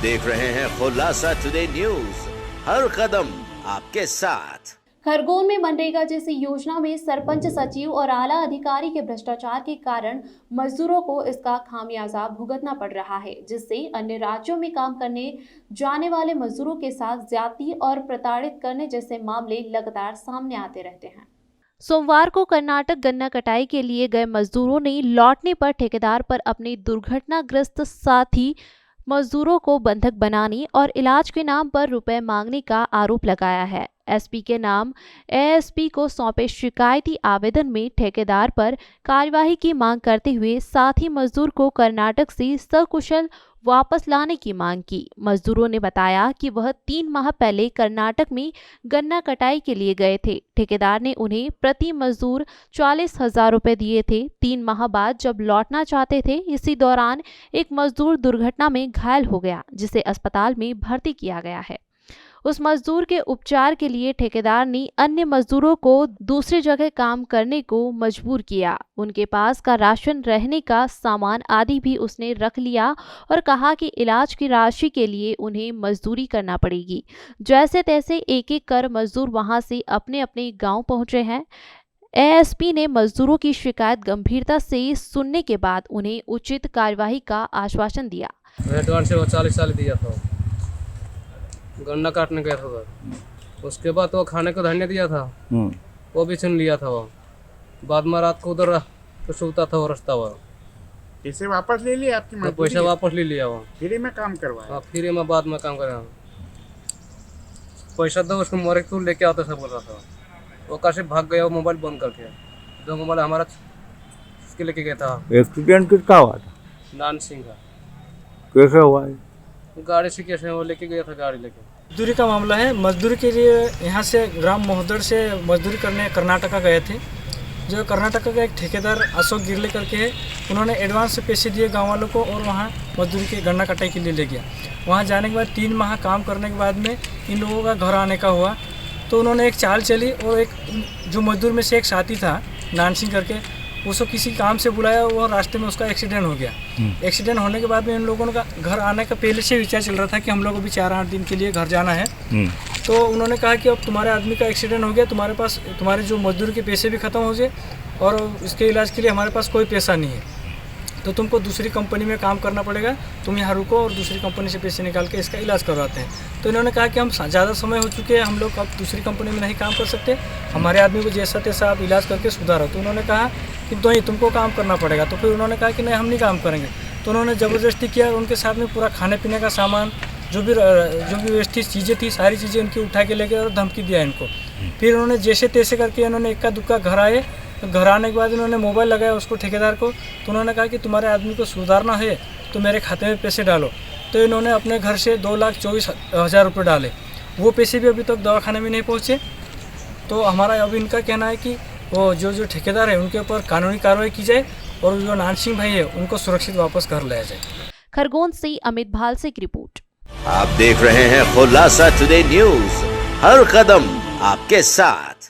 देख रहे हैं खुलासा टुडे न्यूज, हर कदम आपके साथ। खरगोन में मनरेगा जैसी योजना में सरपंच, सचिव और आला अधिकारी के भ्रष्टाचार के कारण मजदूरों को इसका खामियाजा भुगतना पड़ रहा है, जिससे अन्य राज्यों में काम करने जाने वाले मजदूरों के साथ ज्यादती और प्रताड़ित करने जैसे मामले लगातार सामने आते रहते हैं। सोमवार को कर्नाटक गन्ना कटाई के लिए गए मजदूरों ने लौटने पर ठेकेदार पर अपने दुर्घटनाग्रस्त साथी मजदूरों को बंधक बनाने और इलाज के नाम पर रुपए मांगने का आरोप लगाया है। एसपी के नाम एएसपी को सौंपे शिकायती आवेदन में ठेकेदार पर कार्यवाही की मांग करते हुए साथी मजदूर को कर्नाटक से सकुशल वापस लाने की मांग की। मजदूरों ने बताया कि वह 3 माह पहले कर्नाटक में गन्ना कटाई के लिए गए थे। ठेकेदार ने उन्हें प्रति मजदूर 40,000 रुपए दिए थे। 3 माह बाद जब लौटना चाहते थे, इसी दौरान एक मजदूर दुर्घटना में घायल हो गया, जिसे अस्पताल में भर्ती किया गया है। उस मजदूर के उपचार के लिए ठेकेदार ने अन्य मजदूरों को दूसरी जगह काम करने को मजबूर किया। उनके पास का राशन, रहने का सामान आदि भी उसने रख लिया और कहा कि इलाज की राशि के लिए उन्हें मजदूरी करना पड़ेगी। जैसे तैसे एक-एक कर मजदूर वहां से अपने अपने गांव पहुंचे हैं। एएसपी ने मजदूरों की शिकायत गंभीरता से सुनने के बाद उन्हें उचित कार्यवाही का आश्वासन दिया। एडवांस से 40 दिया था, गन्ना काटने गया था। उसके बाद वो खाने को धनिया दिया था, वो भी छीन लिया था। वो बाद में रात को उधर तो सोता था वो रास्ता। वो पैसे वापस ले लिए आपकी? तो पैसा वापस ले लिया। वो फ्री में काम करवाया? हाँ, फ्री में बाद में काम कराया। पैसा दो उसको मोरे तू लेके आता सब बोल रहा था। वो कैसे भाग गया, वो मोबाइल बंद करके। जो मोबाइल हमारा उसके लेके गया था। एक्सीडेंट किसका हुआ था? नान सिंह का। कैसे हुआ है? गाड़ी से कैसे वो लेके गया था, गाड़ी लेके। मजदूरी का मामला है। मजदूरी के लिए यहाँ से ग्राम महोदर से मजदूरी करने कर्नाटका गए थे। जो कर्नाटका का एक ठेकेदार अशोक गिरले करके है, उन्होंने एडवांस से पैसे दिए गांव वालों को और वहाँ मजदूरी के गन्ना कटाई के लिए ले गया। वहाँ जाने के बाद 3 माह काम करने के बाद में इन लोगों का घर आने का हुआ, तो उन्होंने एक चाल चली और एक जो मजदूर में से एक साथी था नान सिंह करके, उसको किसी काम से बुलाया। वो रास्ते में उसका एक्सीडेंट हो गया। एक्सीडेंट होने के बाद में इन लोगों का घर आने का पहले से विचार चल रहा था कि हम लोग अभी 4-8 दिन के लिए घर जाना है। तो उन्होंने कहा कि अब तुम्हारे आदमी का एक्सीडेंट हो गया, तुम्हारे पास तुम्हारे जो मजदूर के पैसे भी ख़त्म हो गए और इसके इलाज के लिए हमारे पास कोई पैसा नहीं है, तो तुमको दूसरी कंपनी में काम करना पड़ेगा। तुम यहाँ रुको और दूसरी कंपनी से पैसे निकाल के इसका इलाज करवाते हैं। तो इन्होंने कहा कि हम ज़्यादा समय हो चुके हैं, हम लोग अब दूसरी कंपनी में नहीं काम कर सकते, हमारे आदमी को जैसा तैसा आप इलाज करके सुधारो। तो उन्होंने कहा कि तो ही तुमको काम करना पड़ेगा। तो फिर उन्होंने कहा कि नहीं, हम नहीं काम करेंगे। तो उन्होंने ज़बरदस्ती किया। उनके साथ में पूरा खाने पीने का सामान, जो भी व्यवस्थित चीज़ें थी, सारी चीज़ें उनकी उठा के ले गए और धमकी दिया इनको। फिर उन्होंने जैसे तैसे करके इन्होंने इक्का दुक्का घर आए। घर आने के बाद इन्होंने मोबाइल लगाया उसको, ठेकेदार को। तो उन्होंने कहा कि तुम्हारे आदमी को सुधारना है तो मेरे खाते में पैसे डालो। तो इन्होंने अपने घर से 2,24,000 रुपये डाले। वो पैसे भी अभी तक दवाखाने में नहीं पहुँचे। तो हमारा अभी इनका कहना है कि वो जो ठेकेदार है उनके ऊपर कानूनी कार्रवाई की जाए और जो नान सिंह भाई है उनको सुरक्षित वापस घर लाया जाए। खरगोन से अमित भालसे की रिपोर्ट। आप देख रहे हैं खुलासा टुडे न्यूज, हर कदम आपके साथ।